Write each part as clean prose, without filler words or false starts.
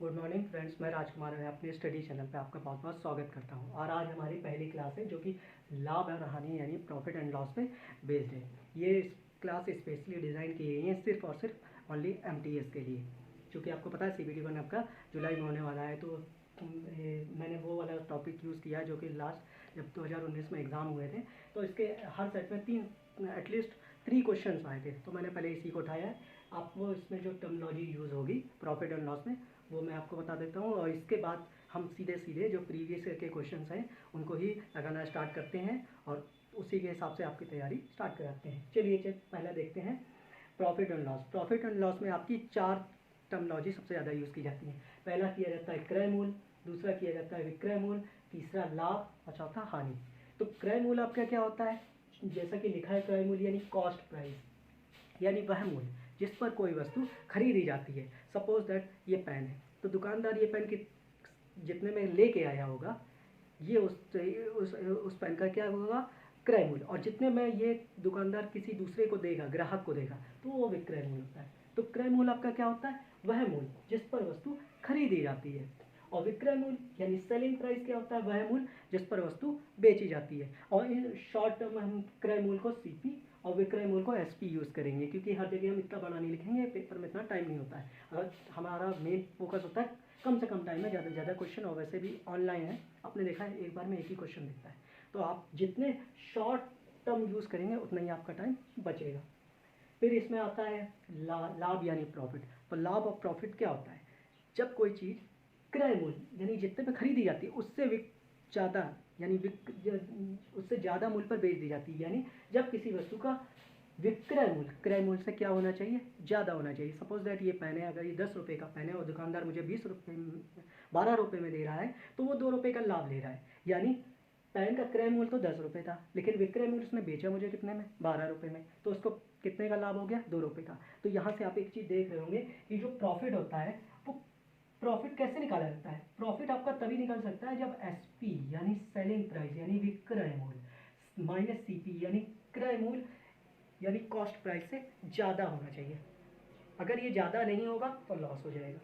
Good morning friends, मैं राजकुमार है अपने स्टडी चैनल पे आपका बहुत बहुत स्वागत करता हूँ। और आज हमारी पहली क्लास है जो कि लाभ और हानि यानी प्रॉफिट एंड लॉस पे बेस्ड है। ये क्लास स्पेशली डिज़ाइन की गई है सिर्फ और सिर्फ ओनली एमटीएस के लिए, क्योंकि आपको पता है CBT 1 आपका जुलाई में होने वाला है। तो मैंने वो वाला टॉपिक यूज़ किया जो कि लास्ट जब 2019 में एग्ज़ाम हुए थे, तो इसके हर सेट में एटलीस्ट 3 क्वेश्चन आए थे। तो मैंने पहले इसी को उठाया है। आपको इसमें जो टर्मिनोलॉजी यूज़ होगी प्रॉफिट एंड लॉस में वो मैं आपको बता देता हूँ, और इसके बाद हम सीधे सीधे जो प्रीवियस ईयर के क्वेश्चंस हैं उनको ही लगाना स्टार्ट करते हैं और उसी के हिसाब से आपकी तैयारी स्टार्ट कराते हैं। चलिए पहले देखते हैं profit and loss. Profit and loss में आपकी 4 टर्मिनोलॉजी सबसे ज़्यादा यूज़ की जाती है। पहला किया जाता है क्रय मूल्य, दूसरा किया जाता है विक्रय मूल्य, तीसरा लाभ और चौथा हानि। तो क्रय मूल्य आपका क्या होता है? जैसा कि लिखा है क्रय मूल्य यानी कॉस्ट प्राइस, यानी वह मूल्य जिस पर कोई वस्तु खरीदी जाती है। सपोज दैट ये पेन है, तो दुकानदार ये पेन की जितने में लेके आया होगा ये उस पेन का क्या होगा? क्रय मूल्य। और जितने में ये दुकानदार किसी दूसरे को देगा, ग्राहक को देगा, तो वो विक्रय मूल्य होता है। तो क्रय मूल्य आपका क्या होता है? वह मूल्य जिस पर वस्तु खरीदी जाती है। और विक्रय मूल्य यानी सेलिंग प्राइस क्या होता है? वह मूल्य जिस पर वस्तु बेची जाती है। और इन शॉर्ट टर्म में हम क्रय मूल्य को CP और विक्रय मूल्य को SP यूज़ करेंगे, क्योंकि हर जगह हम इतना बड़ा नहीं लिखेंगे, पेपर में इतना टाइम नहीं होता है। अगर हमारा मेन फोकस होता है कम से कम टाइम में ज़्यादा से ज़्यादा क्वेश्चन, और वैसे भी ऑनलाइन है, आपने देखा है एक बार में एक ही क्वेश्चन दिखता है। तो आप जितने शॉर्ट टर्म यूज़ करेंगे उतना ही आपका टाइम बचेगा। फिर इसमें आता है लाभ यानी प्रॉफिट। तो लाभ और प्रॉफिट क्या होता है? जब कोई चीज़ क्रय मूल्य यानी जितने पे खरीदी जाती है उससे ज़्यादा यानी उससे ज़्यादा मूल्य पर बेच दी जाती है, यानी जब किसी वस्तु का विक्रय मूल्य क्रय मूल्य से क्या होना चाहिए? ज़्यादा होना चाहिए। सपोज दैट ये पेन है, अगर ये 10 रुपये का पेन है और दुकानदार मुझे 12 रुपये में दे रहा है, तो वो 2 रुपये का लाभ ले रहा है। यानी पेन का क्रय मूल्य तो 10 रुपये था, लेकिन विक्रय मूल्य उसने बेचा मुझे कितने में? 12 रुपये में। तो उसको कितने का लाभ हो गया? 2 रुपये का। तो यहाँ से आप एक चीज़ देख रहे होंगे कि जो प्रॉफिट होता है वो प्रॉफिट कैसे निकाला जाता है? प्रॉफिट आपका तभी निकल सकता है जब SP यानी सेलिंग प्राइस यानी विक्रय मूल्य माइनस CP यानी क्रय मूल्य यानी कॉस्ट प्राइस से ज़्यादा होना चाहिए। अगर ये ज़्यादा नहीं होगा तो लॉस हो जाएगा।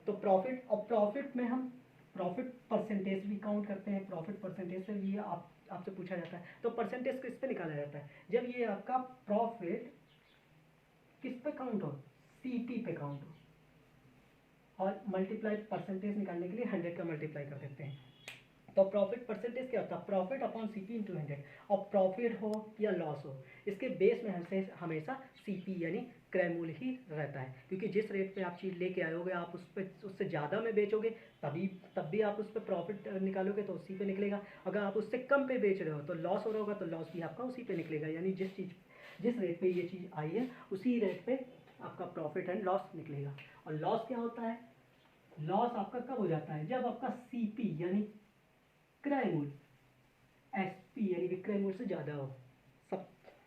तो प्रॉफिट, और प्रॉफिट में हम प्रॉफिट परसेंटेज भी काउंट करते हैं। प्रॉफिट परसेंटेज से भी आपसे पूछा जाता है। तो परसेंटेज किस पे निकाला जाता है? जब ये आपका प्रॉफिट किस पे काउंट हो? CP पे काउंट हो। और मल्टीप्लाई परसेंटेज निकालने के लिए 100 का मल्टीप्लाई कर देते हैं। तो प्रॉफिट परसेंटेज क्या होता है? Profit upon CP into 100। और प्रॉफिट हो या लॉस हो, इसके बेस में हमसे हमेशा CP यानी क्रय मूल्य ही रहता है, क्योंकि जिस रेट पे आप चीज़ लेके आए होगे आप उससे ज़्यादा में बेचोगे तब भी आप उस पर प्रॉफिट निकालोगे तो उसी पे निकलेगा। अगर आप उससे कम पे बेच रहे हो तो लॉस हो रहा होगा, तो लॉस भी आपका उसी पे निकलेगा। यानी जिस रेट पे ये चीज़ आई है उसी रेट पे आपका प्रॉफिट एंड लॉस निकलेगा। और लॉस क्या होता है? लॉस आपका कब हो जाता है? जब आपका CP यानी क्रय मूल्य SP यानी विक्रय मूल्य से ज़्यादा हो। सब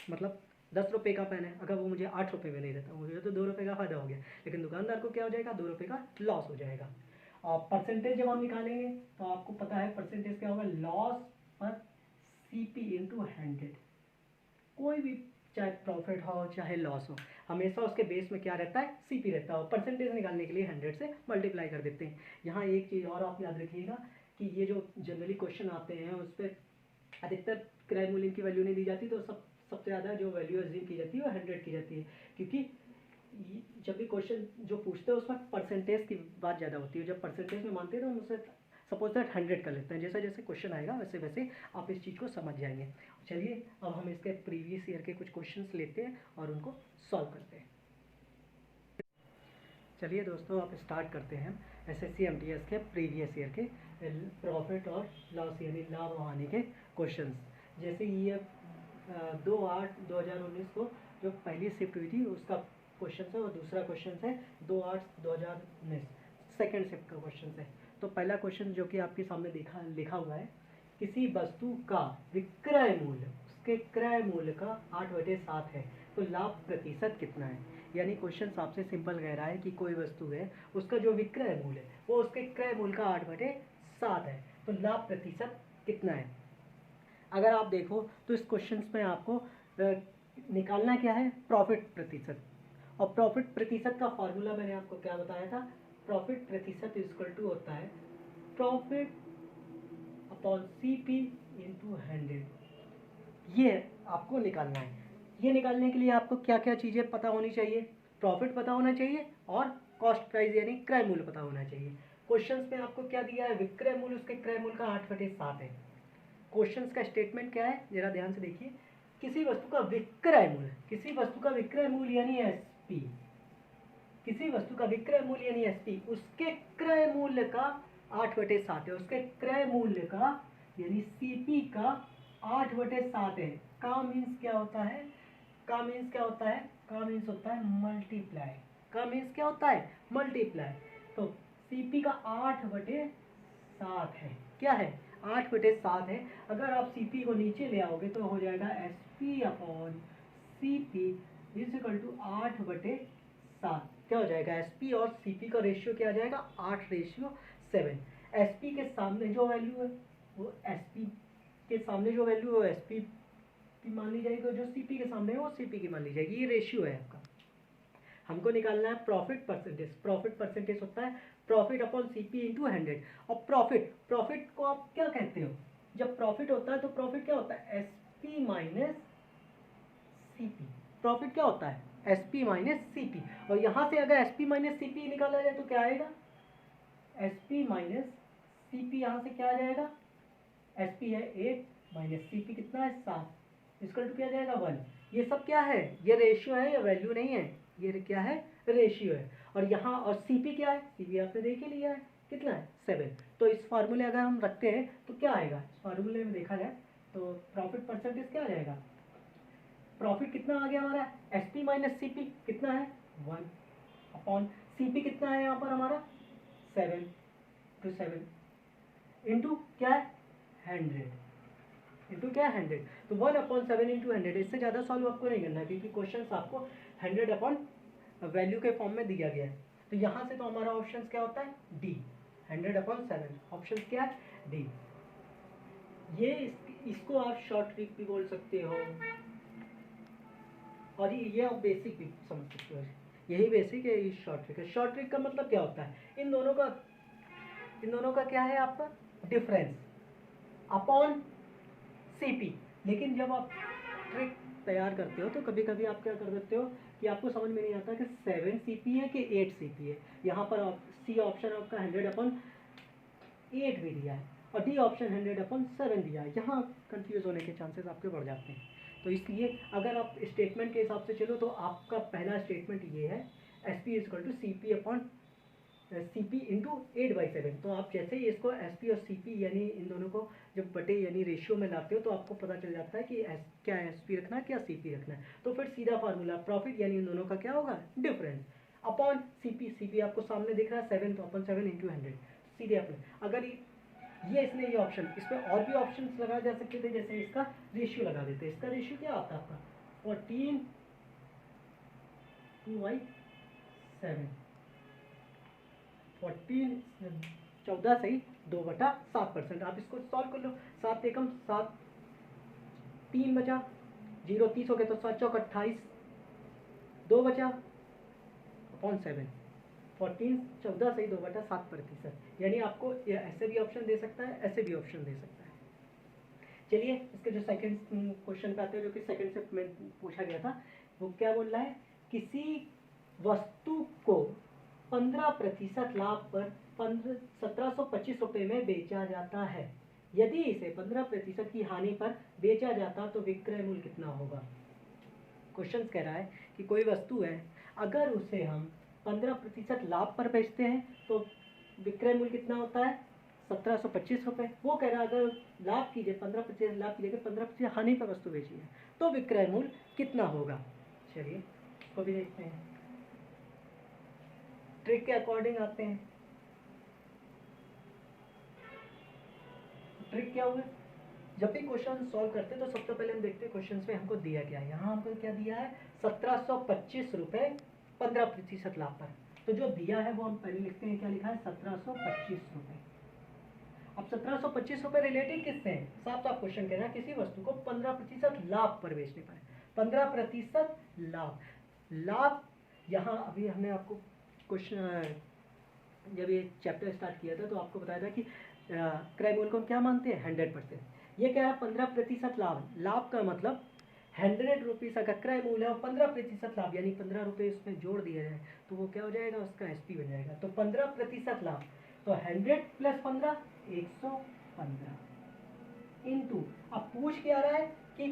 मतलब 10 रुपये का पेन है, अगर वो मुझे 8 रुपये में नहीं देता, मुझे तो 2 रुपये का फायदा हो गया, लेकिन दुकानदार को क्या हो जाएगा? 2 रुपये का लॉस हो जाएगा। और परसेंटेज जब हम निकालेंगे तो आपको पता है परसेंटेज क्या होगा? लॉस पर CP इंटू 100। कोई भी चाहे प्रॉफिट हो चाहे लॉस हो, हमेशा उसके बेस में क्या रहता है? CP रहता है। परसेंटेज निकालने के लिए 100 से मल्टीप्लाई कर देते हैं। यहाँ एक चीज़ और आप याद रखिएगा कि ये जो जनरली क्वेश्चन आते हैं उस पर अधिकतर क्रय मूल्य की वैल्यू नहीं दी जाती, तो सबसे ज़्यादा जो वैल्यू अज्यूम की जाती है वो 100 की जाती है, क्योंकि जब भी क्वेश्चन जो पूछते हैं उसमें परसेंटेज की बात ज़्यादा होती है। जब परसेंटेज में मानते हैं तो हम उसे सपोज दैट 100 कर लेते हैं। जैसे जैसे क्वेश्चन आएगा वैसे वैसे आप इस चीज़ को समझ जाएंगे। चलिए अब हम इसके प्रीवियस ईयर के कुछ क्वेश्चंस लेते हैं और उनको सॉल्व करते हैं। चलिए दोस्तों आप स्टार्ट करते हैं SSC MTS के प्रीवियस ईयर के प्रॉफिट और लॉस यानी लाभ और हानि के क्वेश्चंस। जैसे ये 2/8/2019 को जो पहली शिफ्ट हुई थी उसका क्वेश्चन है, और दूसरा क्वेश्चन है 2/8/2019 सेकेंड शिफ्ट का क्वेश्चन है। तो पहला क्वेश्चन जो कि आपके सामने लिखा हुआ है, किसी वस्तु का विक्रय मूल्य उसके क्रय मूल्य का 8/7 है, तो लाभ प्रतिशत कितना है? यानी क्वेश्चन आपसे सिंपल कह रहा है कि कोई वस्तु है, उसका जो विक्रय मूल्य है वो उसके क्रय मूल्य का 8/7 है, तो लाभ प्रतिशत कितना है? अगर आप देखो तो इस क्वेश्चन में आपको निकालना क्या है? प्रॉफिट प्रतिशत। और प्रॉफिट प्रतिशत का फॉर्मूला मैंने आपको क्या बताया था? प्रॉफिट प्रतिशत इक्वल टू होता है प्रॉफिट अपॉन CP इंटू 100। ये आपको निकालना है। ये निकालने के लिए आपको क्या क्या चीज़ें पता होनी चाहिए? प्रॉफिट पता होना चाहिए और कॉस्ट प्राइस यानी क्रय मूल्य पता होना चाहिए। क्वेश्चंस में आपको क्या दिया है? विक्रय मूल्य उसके क्रय मूल्य का 8/7 है। क्वेश्चंस का स्टेटमेंट क्या है जरा ध्यान से देखिए। किसी वस्तु का विक्रय मूल्य, किसी वस्तु का विक्रय मूल्य यानी SP, किसी वस्तु का विक्रय मूल्य यानी SP उसके क्रय मूल्य का 8/7 है। उसके क्रय मूल्य का यानी CP का 8/7 है। का मीन्स क्या होता है? का मीन्स क्या होता है? का मीन्स होता है मल्टीप्लाई। का मीन्स क्या होता है? मल्टीप्लाई। तो CP का 8/7 है। क्या है? 8/7 है। अगर आप CP को नीचे ले आओगे तो हो जाएगा SP upon CP is equal to 8/7। क्या हो जाएगा? SP और CP का रेशियो क्या आ जाएगा? 8/7। SP के सामने जो वैल्यू है वो SP के सामने जो वैल्यू है वो SP की मान ली जाएगी और जो CP के सामने है वो CP की मान ली जाएगी। ये रेशियो है आपका। हमको निकालना है प्रॉफिट परसेंटेज। प्रॉफिट परसेंटेज होता है प्रॉफिट अपॉन CP इंटू 100। और प्रॉफिट को आप क्या कहते हो? जब प्रॉफिट होता है तो प्रॉफिट क्या होता है? SP minus CP। प्रॉफिट क्या होता है? SP minus CP। और यहाँ से अगर SP माइनस CP निकाला जाए तो क्या आएगा? SP माइनस CP यहाँ से क्या आ जाएगा? SP है 8 माइनस CP कितना है? 7 इसका टू क्या जाएगा? 1। ये सब क्या है? ये रेशियो है या वैल्यू नहीं है? ये क्या है? रेशियो है। और यहाँ और CP क्या है? CP आपने देख ही लिया है कितना है? 7। तो इस फार्मूले अगर हम रखते हैं तो क्या आएगा? इस फार्मूले में देखा जाए तो प्रॉफिट परसेंटेज क्या आ जाएगा? प्रॉफिट कितना आ गया हमारा? SP माइनस CP कितना है? 1 अपॉन CP कितना है यहाँ पर हमारा? 7 इंटू क्या है? 100 इंटू क्या है? 100। तो 1/7 इंटू 100। इससे ज़्यादा सॉल्व आपको नहीं करना है क्योंकि क्वेश्चन आपको 100 अपॉन वैल्यू के फॉर्म में दिया गया है। तो यहाँ से तो हमारा ऑप्शन क्या होता है? D। 100/7 ऑप्शन क्या है? D। ये इसको आप शॉर्ट ट्रिक भी बोल सकते हो और ये आप बेसिक भी समझ सकते हो। यही बेसिक है, ये शॉर्ट ट्रिक है। शॉर्ट ट्रिक का मतलब क्या होता है? इन दोनों का क्या है आपका? Difference upon CP। लेकिन जब आप ट्रिक तैयार करते हो तो कभी कभी आप क्या कर देते हो कि आपको समझ में नहीं आता कि 7 CP है कि 8 CP है। यहाँ पर C ऑप्शन आपका 100/8 भी दिया है और D ऑप्शन 100/7 दिया है। यहाँ कंफ्यूज होने के चांसेस आपके बढ़ जाते हैं। तो इसलिए अगर आप स्टेटमेंट के हिसाब से चलो तो आपका पहला स्टेटमेंट ये है SP is equal to CP upon CP into 8/7। तो आप जैसे ही इसको SP और CP यानी इन दोनों को जब बटे यानी रेशियो में लाते हो तो आपको पता चल जाता है कि क्या SP रखना है क्या CP रखना है। तो फिर सीधा फार्मूला प्रॉफिट यानी इन दोनों का क्या होगा? डिफरेंस अपॉन CP आपको सामने दिख रहा है 7 तो अपॉन 7 इंटू 100 सीधे अपने। अगर ये इसने ये ऑप्शन, इसमें और भी ऑप्शन लगाए जा सकते थे जैसे इसका रेशियो लगा देते। इसका रेशियो क्या आता है आपका? 14/7 14 सही 2/7%। आप इसको सॉल्व कर लो। 7 एकम 7 3 बचा 0 30 हो गया तो 7 चौक 28 2 बचा अपॉन 7 14 सही 2/7%। यानी आपको ऐसे भी ऑप्शन दे सकता है ऐसे भी ऑप्शन दे सकता है। चलिए इसके जो सेकंड क्वेश्चन पे आते हैं जो कि सेकंड से में पूछा गया था वो क्या बोल रहा है? किसी वस्तु को 15% लाभ पर 1725 रुपये में बेचा जाता है। यदि इसे 15% की हानि पर बेचा जाता तो विक्रय मूल्य कितना होगा? क्वेश्चन कह रहा है कि कोई वस्तु है, अगर उसे हम 15% लाभ पर बेचते हैं तो विक्रय मूल्य कितना होता है? 1725 रुपये। वो कह रहा है अगर लाभ कीजिए 15% लाभ की जगह 15% हानि पर वस्तु बेची है तो विक्रय मूल्य कितना होगा? चलिए इसको भी देखते हैं। ट्रिक के अकॉर्डिंग आते हैं। ट्रिक क्या हुआ? जब भी क्वेश्चन सॉल्व करते हैं तो सबसे पहले हम देखते हैं क्वेश्चन में हमको दिया क्या है। यहाँ हमको क्या दिया है? 1725 रुपये 15% लाभ पर। तो जो दिया है वो हम पहले लिखते हैं। क्या लिखा है? 1725 रुपये। अब 1725 रुपये रिलेटेड किससे है? साफ साफ क्वेश्चन कह रहा है किसी वस्तु को 15% लाभ पर बेचने पर। 15% लाभ। लाभ यहाँ अभी हमने आपको क्वेश्चन जब ये चैप्टर स्टार्ट किया था तो आपको बताया था कि क्रय मूल्य को हम क्या मानते हैं 100%। ये क्या है 15% लाभ। लाभ का मतलब 100 रुपीज़ अगर क्रय मूल्य है और 15% लाभ यानी 15 रुपये उसमें जोड़ दिया जाए तो वो क्या हो जाएगा, उसका एसपी बन जाएगा। तो 15% लाभ, तो 100 + 15 115 इंटू, अब पूछ क्या रहा है कि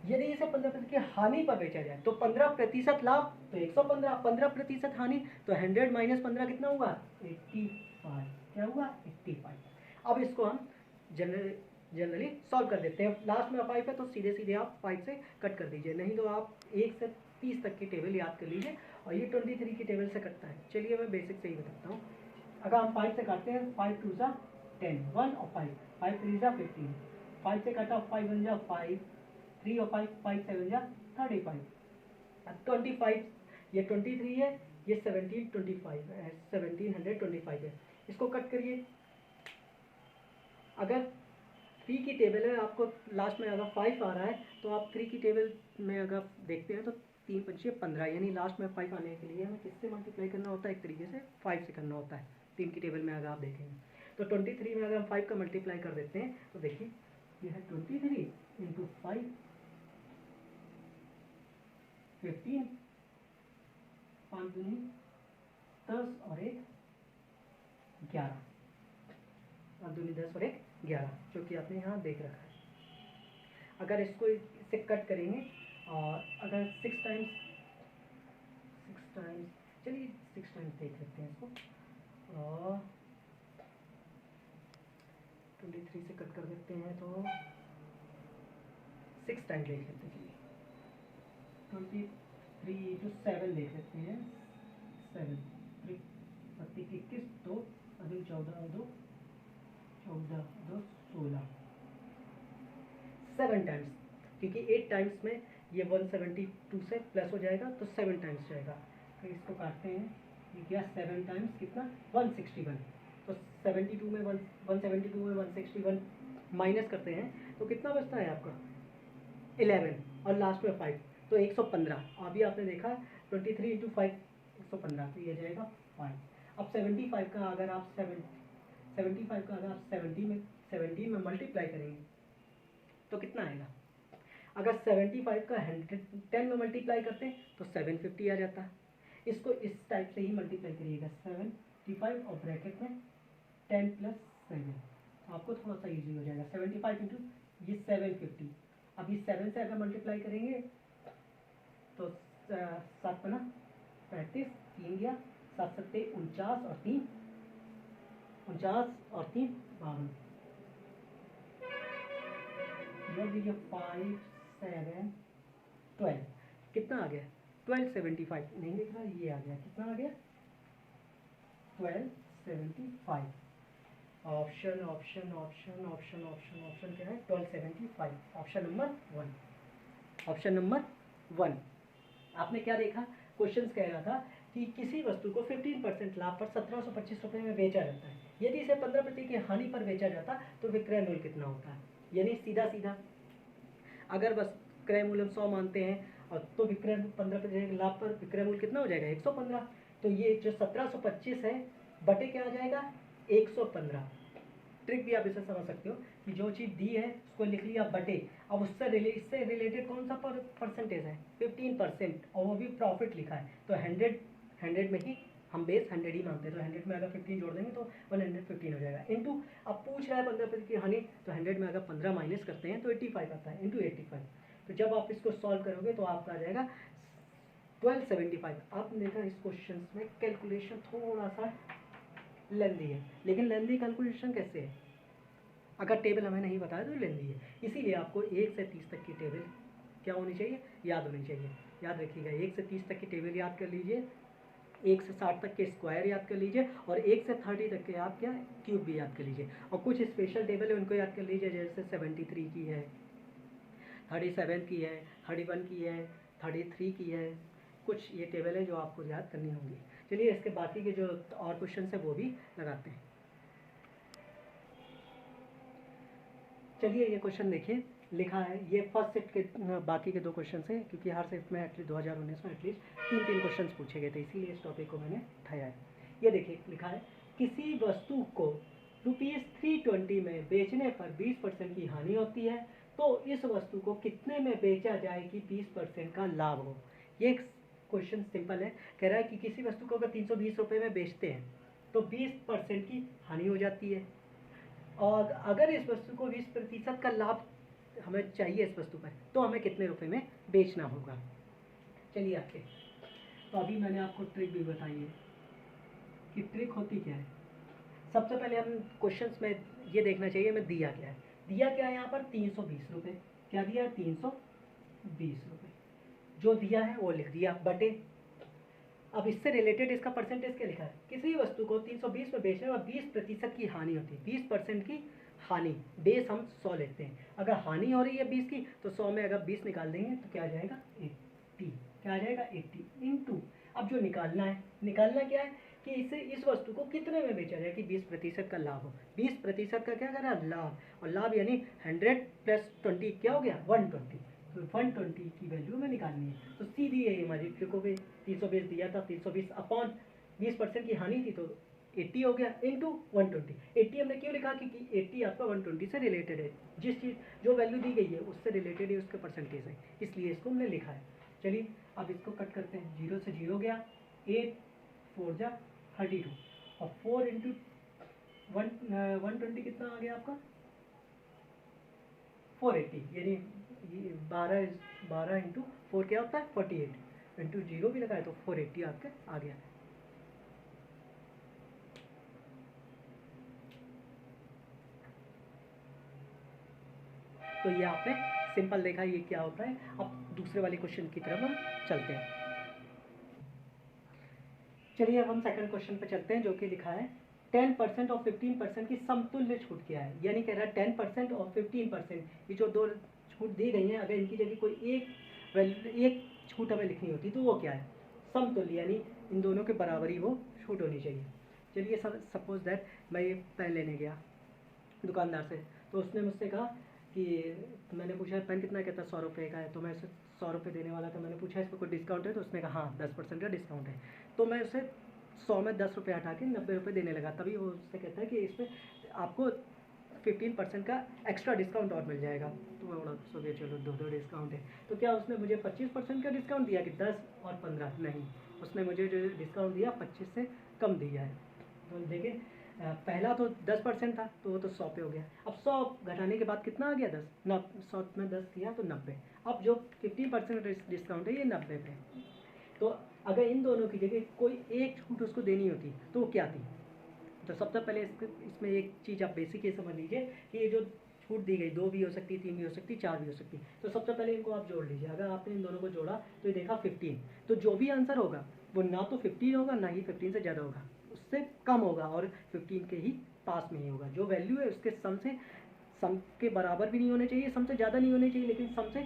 यदि इसे 15% की हानि पर बेचा जाए तो 15% लाभ तो 115, 15% हानि तो 100 - 15 कितना हुआ 85। क्या हुआ 85। अब इसको हम जनरली सॉल्व कर देते हैं। लास्ट में 5 है तो सीधे सीधे आप 5 से कट कर दीजिए, नहीं तो आप 1 से 30 तक की टेबल याद कर लीजिए और ये 23 की टेबल से कटता है। चलिए मैं बेसिक से ही बताता हूँ। अगर हम 5 से काटते हैं 5 2 = 10, 1 और 5, 5 3 = 15, 5 से कटा 5 1 = 5, 3 और 5, 5 7 = 35, 25, ये 23 है, ये 1725 है, 1725 है। इसको कट करिए। अगर 3 की टेबल है, आपको लास्ट में अगर 5 आ रहा है तो आप 3 की टेबल में अगर देखते हैं तो 3 × 5 = 15, यानी लास्ट में 5 आने के लिए हमें किससे मल्टीप्लाई करना होता है, एक तरीके से 5 से करना होता है। 3 की टेबल में अगर आप देखेंगे तो 23 में अगर हम 5 का मल्टीप्लाई कर देते हैं तो देखिए यह है 23 × 5 15, 5 दूनी 10 और 1 11, 5 दूनी 10 और 1 11, जो कि आपने यहाँ देख रखा है। अगर इसको इससे कट करेंगे और अगर 6 टाइम्स, चलिए 6 टाइम्स देख लेते हैं इसको, और 23 से कट कर देते हैं तो 6 टाइम्स देख लेते हैं। चलिए 23 × 7 देख लेते हैं, 7 3 21 2 अभी 14 2 14 2 16, 7 टाइम्स, क्योंकि 8 टाइम्स में ये 172 से प्लस हो जाएगा तो 7 टाइम्स जाएगा। तो इसको काटते हैं, ये क्या 7 टाइम्स कितना 161, तो 72 में 172 में 161 माइनस करते हैं तो कितना बचता है आपका 11 और लास्ट में 5 तो 115। अभी आपने देखा 23 × 5 115, तो ये जाएगा 5। अब 75 का अगर आप 75 का अगर आप 17 में मल्टीप्लाई करेंगे तो कितना आएगा। अगर 75 का 10 में मल्टीप्लाई करते हैं तो 750 आ जाता है। इसको इस टाइप से ही मल्टीप्लाई करिएगा, 75 और ब्रैकेट में 10 + 7, आपको थोड़ा सा इजी हो जाएगा। 75 × ये 750, अब इस 7 से अगर मल्टीप्लाई करेंगे तो 7 × 35, 3 गया, 7 × 7 = 49 और 3 52, जोड़ दीजिए 5 7 12, कितना आ गया 1275, नहीं दिख रहा, ये आ गया, कितना आ गया 1275। Option option option option option option क्या है 1275, ऑप्शन नंबर 1। Option number 1। आपने क्या देखा, क्वेश्चन कह रहा था कि किसी वस्तु को 15% लाभ पर 1725 रुपये में बेचा जाता है, यदि इसे 15% की हानि पर बेचा जाता तो विक्रय मूल्य कितना होता है। यानी सीधा सीधा अगर बस क्रय मूल्य 100 मानते हैं और तो विक्रय 15% लाभ पर विक्रय मूल्य कितना हो जाएगा 115, तो ये जो 1725 है बटे क्या आ जाएगा 115। ट्रिक भी आप इसे समझ सकते हो कि जो चीज़ दी है उसको लिख लिया बटे, अब इससे रिलेटेड कौन सा परसेंटेज है 15% और वो भी प्रॉफिट लिखा है, तो 100 में ही हम बेस 100 ही मानते हैं, तो 100 में अगर 15 जोड़ देंगे तो 115 हो जाएगा। इंटू अब पूछ रहा है 15% की हानि, तो 100 में अगर 15 माइनस करते हैं तो 85 आता है, इंटू 85। तो जब आप इसको सॉल्व करोगे तो आपका आ जाएगा 1275। आपने देखा इस क्वेश्चन में कैलकुलेशन थोड़ा सा लेंदी है, लेकिन लेंदी कैलकुलेशन कैसे है, अगर टेबल हमें नहीं बताया तो लेंदी है, इसीलिए आपको 1 से 30 तक की टेबल क्या होनी चाहिए, याद होनी चाहिए। याद रखिएगा 1 से 30 तक की टेबल याद कर लीजिए, 1 से 60 तक के स्क्वायर याद कर लीजिए, और 1 से 30 तक के आप क्या क्यूब भी याद कर लीजिए। और कुछ स्पेशल टेबल है उनको याद कर लीजिए, जैसे 73 की है, 37 की है, 31 की है, 33 की है, कुछ ये टेबल है जो आपको याद करनी होंगी। चलिए इसके बाकी के जो और क्वेश्चन है वो भी लगाते हैं। चलिए ये क्वेश्चन देखिए, लिखा है ये फर्स्ट शिफ्ट के बाकी के 2 क्वेश्चन हैं, क्योंकि हर शिफ्ट में एटलीस्ट 2019 में एटलीस्ट 3 क्वेश्चन पूछे गए थे, इसीलिए इस टॉपिक को मैंने उठाया है। ये देखिए लिखा है, किसी वस्तु को ₹320 में बेचने पर 20% की हानि होती है, तो इस वस्तु को कितने में बेचा जाए कि 20% का लाभ हो। ये क्वेश्चन सिंपल है, कह रहा है कि किसी वस्तु को अगर 320 रुपये में बेचते हैं तो 20% की हानि हो जाती है, और अगर इस वस्तु को 20% का लाभ हमें चाहिए इस वस्तु पर, तो हमें कितने रुपए में बेचना होगा। चलिए आगे, तो अभी मैंने आपको ट्रिक भी बताई है कि ट्रिक होती क्या है। सबसे पहले हम क्वेश्चंस में ये देखना चाहिए हमें दिया क्या है। दिया क्या है यहाँ पर 320 रुपये, क्या दिया है 320 रुपये, जो दिया है वो लिख दिया बटे। अब इससे रिलेटेड इसका परसेंटेज क्या लिखा है, किसी वस्तु को 320 में बेचने पर 20% की हानि होती है, 20% की हानि, बेस हम 100 लेते हैं। अगर हानि हो रही है 20 की तो 100 में अगर 20 निकाल देंगे तो क्या आ जाएगा 80, क्या आ जाएगा 80 इंटू, अब जो निकालना है, निकालना क्या है कि इस वस्तु को कितने में बेचा जाए कि 20% का लाभ हो। 20% का क्या करा लाभ, और लाभ यानी 100 + 20 क्या हो गया 120, तो 120 की वैल्यू में निकालनी है। तो सीधी है हमारी ट्रिक हो गई, 320 दिया था, 320 अपॉन 20% की हानि थी तो 80 हो गया इंटू 120। 80 हमने क्यों लिखा क्योंकि 80 आपका 120 से रिलेटेड है, जिस चीज़ जो वैल्यू दी गई है उससे रिलेटेड है, उसके परसेंटेज है, इसलिए इसको हमने लिखा है। चलिए अब इसको कट करते हैं, 0 से 0 गया, 8 4 जा 32, और 4 इंटू 120 कितना आ गया आपका 480, यानी 12 इंटू 4 क्या होता है 48, इंटू 0 भी लगाए तो 480 आपके आ गया। तो ये आपने सिंपल देखा ये क्या होता है। अब दूसरे वाले क्वेश्चन की तरफ हम चलते हैं। चलिए अब हम सेकंड क्वेश्चन पे चलते हैं, जो कि लिखा है 10% और 15% की समतुल्य छूट क्या है। यानी कह रहा है 10% और 15%, ये जो दो छूट दी गई हैं, अगर इनकी जगह कोई एक छूट हमें लिखनी होती तो वो क्या है समतुल्य, यानी इन दोनों के बराबर ही वो छूट होनी चाहिए। चलिए सपोज दैट मैं ये पेन लेने गया दुकानदार से, तो उसने मुझसे कहा कि मैंने पूछा पेन कितना, कहता 100 रुपये का है, तो मैं उसे 100 रुपये देने वाला था। मैंने पूछा इस पर कोई डिस्काउंट है, तो उसने कहा हाँ 10% का डिस्काउंट है। तो मैं उसे 100 में 10 रुपये हटा के 90 रुपये देने लगा, तभी वो उससे कहता है कि इसमें आपको 15% का एक्स्ट्रा डिस्काउंट और मिल जाएगा। तो मैं बोला सोचिए चलो दो डिस्काउंट है, तो क्या उसने मुझे 25% का डिस्काउंट दिया कि 10 और 15, नहीं, उसने मुझे जो डिस्काउंट दिया 25 से कम दिया है। तो देखिए पहला तो 10% था तो वो तो 100 पे हो गया, अब 100 घटाने के बाद कितना आ गया 10, 100 में 10 किया तो 90, अब जो 15% डिस्काउंट है ये 90 पे। तो अगर इन दोनों की जगह कोई एक छूट उसको देनी होती तो वो क्या थी। तो सबसे पहले इसमें एक चीज़ आप बेसिक ये समझ लीजिए कि ये जो छूट दी गई 2 भी हो सकती, 3 भी हो सकती, 4 भी हो सकती। तो सबसे पहले इनको आप जोड़ लीजिए, अगर आपने इन दोनों को जोड़ा तो ये देखा 15, तो जो भी आंसर होगा वो ना तो 15 होगा ना ही 15 से ज़्यादा होगा, उससे कम होगा और 15 के ही पास में ही होगा। जो वैल्यू है उसके सम के बराबर भी नहीं होने चाहिए, सम से ज़्यादा नहीं होने चाहिए, लेकिन सम से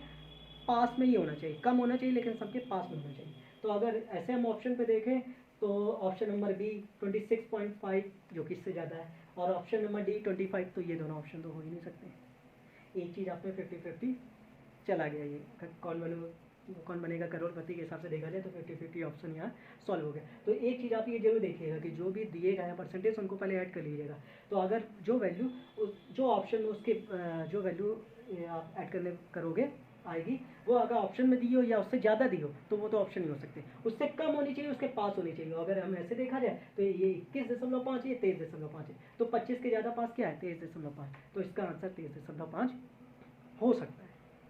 पास में ही होना चाहिए, कम होना चाहिए लेकिन सम के पास में होना चाहिए। तो अगर ऐसे हम ऑप्शन पे देखें तो ऑप्शन नंबर बी 26.5 जो कि इससे ज़्यादा है, और ऑप्शन नंबर डी 25, तो ये दोनों ऑप्शन तो हो ही नहीं सकते। एक चीज़ आप में 50-50 चला गया, ये कौन बनेगा करोड़पति के हिसाब से देखा जाए तो 50-50 ऑप्शन यहाँ सॉल्व हो गया। तो एक चीज़ आप ये जरूर देखिएगा कि जो भी दिए गए हैं परसेंटेज उनको पहले ऐड कर लीजिएगा। तो अगर जो वैल्यू जो ऑप्शन में उसके जो वैल्यू आप ऐड करने करोगे आएगी, वो अगर ऑप्शन में दी हो या उससे ज़्यादा दी हो तो वो तो ऑप्शन नहीं हो सकते, उससे कम होनी चाहिए, उसके पास होनी चाहिए। अगर हम ऐसे देखा जाए तो ये 21.5 ये 23.5 है, तो 25 के ज़्यादा पास क्या है 23.5, तो इसका आंसर 23.5 हो सकता है।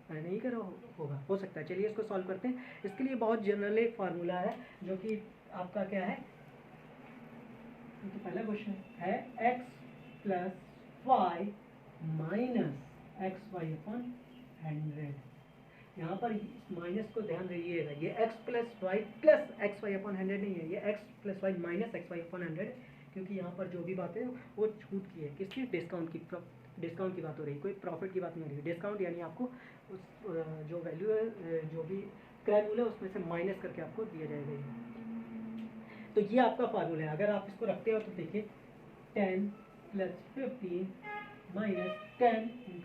मैं नहीं कह रहा होगा, हो सकता है। चलिए इसको सॉल्व करते हैं। इसके लिए बहुत जनरल एक फार्मूला है जो कि आपका क्या है, तो पहला क्वेश्चन है x + y - xy/100। यहाँ पर इस माइनस को ध्यान रखिएगा, ये x + y + xy/100 नहीं है, ये x + y - xy/100, क्योंकि यहाँ पर जो भी बात है वो छूट की है, किसकी डिस्काउंट की बात हो रही है, कोई प्रॉफिट की बात नहीं हो रही है। डिस्काउंट यानी आपको उस जो वैल्यू है जो भी क्रय मूल्य है उसमें से माइनस करके आपको दिया जाएगा ये। तो ये आपका फार्मूला है। अगर आप इसको रखते हो तो देखिए 10 + 15 - 10 ×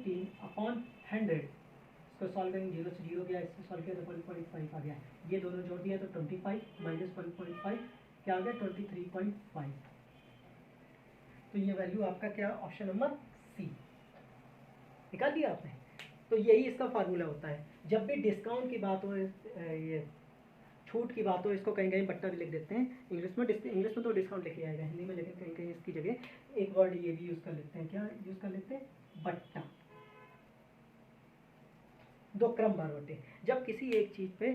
15/100, इसको सॉल्व करेंगे 0 से 0 गया, इसको सॉल्व किया तो 1.5 आ गया, ये दोनों जोड़ दिया तो 25 - 1.5 क्या आ गया 23.5। तो ये वैल्यू आपका क्या, ऑप्शन नंबर सी निकाल दिया आपने। तो यही इसका फार्मूला होता है। जब भी डिस्काउंट की बात हो, ये छूट की बात हो, इसको कहीं कहीं बट्टा भी लिख देते हैं इंग्लिश में तो डिस्काउंट लिखे आएगा हिंदी में, लेकिन कहीं कहीं इसकी जगह एक वर्ड ये भी यूज़ कर लेते हैं, क्या यूज़ कर लेते हैं, बट्टा। दो क्रम बार होते, जब किसी एक चीज़ पे,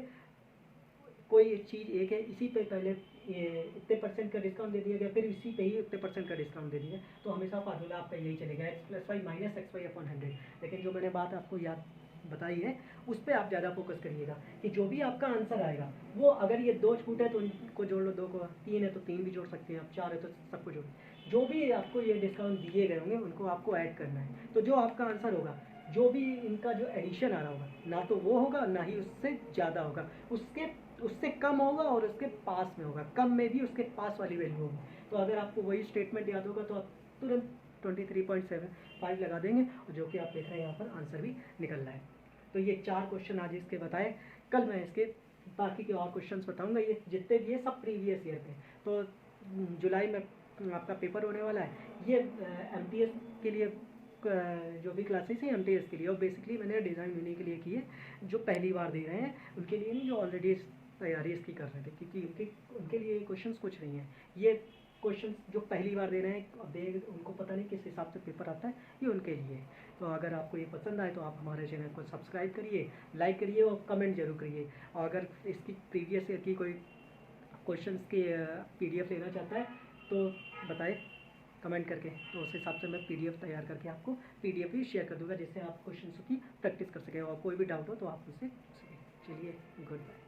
कोई एक चीज़ एक है, इसी पे पहले इतने परसेंट का डिस्काउंट दे दिया गया, फिर इसी पे ही इतने परसेंट का डिस्काउंट दे दिया, तो हमेशा फार्मूला आपका यही चलेगा, x+y - xy अपॉन 100। लेकिन जो मैंने बात आपको याद बताई है उस पर आप ज़्यादा फोकस करिएगा कि जो भी आपका आंसर आएगा वो, अगर ये 2 छूट है तो इनको जोड़ लो, 2 को, 3 है तो 3 भी जोड़ सकते हैं आप, 4 है तो सबको जोड़, जो भी आपको ये डिस्काउंट दिए गए होंगे उनको आपको ऐड करना है। तो जो आपका आंसर होगा, जो भी इनका जो एडिशन आ रहा होगा, ना तो वो होगा ना ही उससे ज़्यादा होगा, उससे कम होगा और उसके पास में होगा, कम में भी उसके पास वाली वैल्यू होगी। तो अगर आपको वही स्टेटमेंट याद होगा तो आप तुरंत 23.75 लगा देंगे, और जो कि आप देख रहे हैं यहाँ पर आंसर भी निकल रहा है। तो ये 4 क्वेश्चन आज इसके बताए, कल मैं इसके बाकी के और क्वेश्चंस बताऊंगा। ये जितने भी ये सब प्रीवियस ईयर के। तो जुलाई में आपका पेपर होने वाला है, ये एमटीएस के लिए जो भी क्लासेस हैं एमटीएस के लिए, और बेसिकली मैंने डिज़ाइन होने के लिए की है, जो पहली बार दे रहे हैं उनके लिए नहीं, जो ऑलरेडी तैयारी इसकी कर रहे थे, क्योंकि उनके लिए क्वेश्चंस कुछ नहीं है। ये क्वेश्चंस जो पहली बार दे रहे हैं, अब उनको पता नहीं किस हिसाब से पेपर आता है, ये उनके लिए। तो अगर आपको ये पसंद आए तो आप हमारे चैनल को सब्सक्राइब करिए, लाइक करिए और कमेंट जरूर करिए। और अगर इसकी प्रीवियस ईयर की कोई क्वेश्चंस की पीडीएफ लेना चाहता है तो बताए कमेंट करके, तो उस हिसाब से मैं पीडीएफ तैयार करके आपको पीडीएफ भी शेयर कर दूंगा, जिससे आप क्वेश्चंस की प्रैक्टिस कर सकें, और कोई भी डाउट हो तो आप मुझसे पूछ सकें। चलिए, गुड बाय।